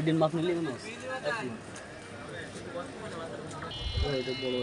দিন মাছ নিলে মনে হচ্ছে এটা বড়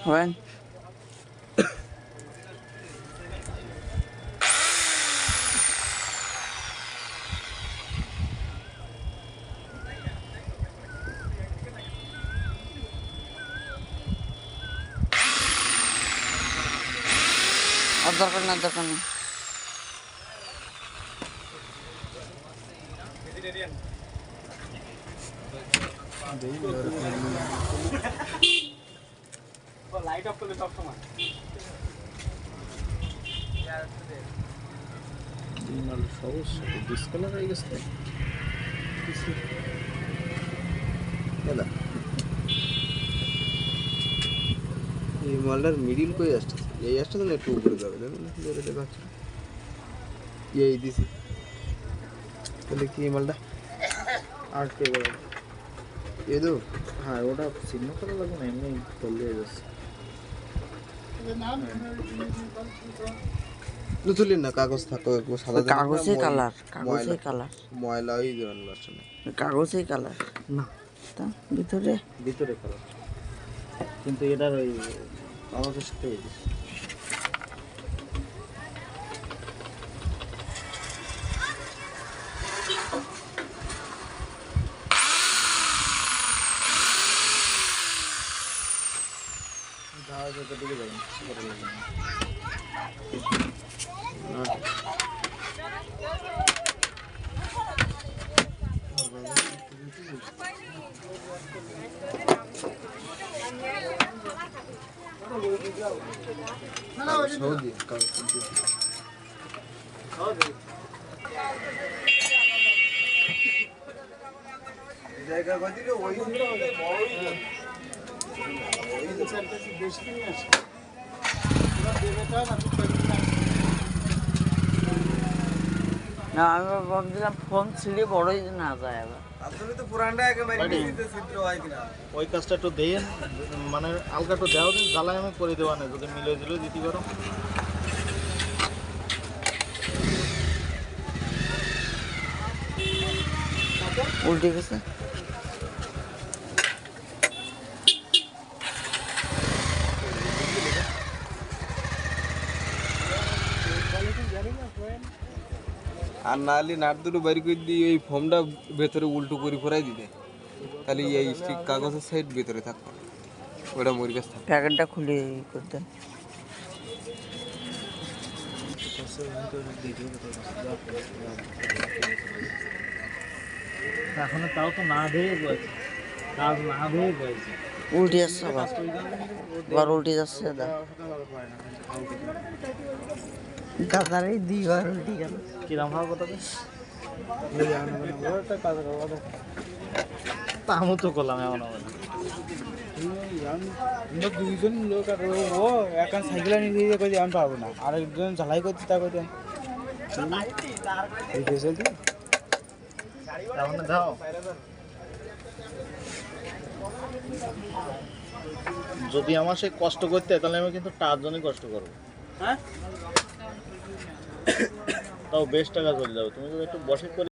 When? দরকার না দরকার না লাইট অফ করলে সব সময় সমস্যা ডিসকালার হয়ে গেছে এই মালটার মিডিল কই আসছে এই আসছে তো একটু উপরে যাবে যেটা দেখাচ্ছে এই দিছি তাহলে কি এই মালটা আর কে বলে এই তো হ্যাঁ ওটা চিহ্ন করা লাগবে না এমনি করলে যাচ্ছে তুলেন না কাগজ থাকো সাদা কাগজে কালার কাগজে কালার ময়লা হয়ে যাবে লাস্ট কাগজে কালার না তা ভিতরে ভিতরে কালার কিন্তু এটার ওই কাগজের সাথে দিকে সৌদি জায়গা কদিলে ওই না আমি ভাবছিলাম ফোন ছিঁড়ে বড়ই না যায় আবার আসলে তো পুরানটা একেবারে নিচে ছিদ্র হয় কিনা ওই কাজটা একটু দেন মানে আলগা একটু দেওয়া দিন জ্বালায় আমি করে দেওয়া নেই যদি মিলে দিলে দিতে পারো উল্টে গেছে আর না হলে নাট দুটো বাড়ি করে দিয়ে ওই ফর্মটা ভেতরে উল্টো করে ফোরাই দিতে, তাহলে এই স্টিক কাগজের সাইড ভেতরে থাকতো, ওটা মোর কাছে থাকতো। প্যাকেটটা খুলে করতেন। এখন তাও তো না ধুয়ে বলছে, কাজ না ধুয়ে বলছে। উল্টে যাচ্ছে আবার উল্টে যাচ্ছে দাদা। দাদারই দুইবার উল্টে গেল। কিরাম ভাব কথা তামও তো করলাম এমন হবে না। আমরা দুইজন লোক আর ও এখন সাইকেল নিয়ে কই আমি পারবো না, আর একজন ঝালাই করতে তা কই তাহলে দাও, যদি আমার সেই কষ্ট করতে হয়, তাহলে আমি কিন্তু তার জন্যই কষ্ট করবো। হ্যাঁ তাও বেশ টাকা চলে যাবে, তুমি যদি একটু বসে করে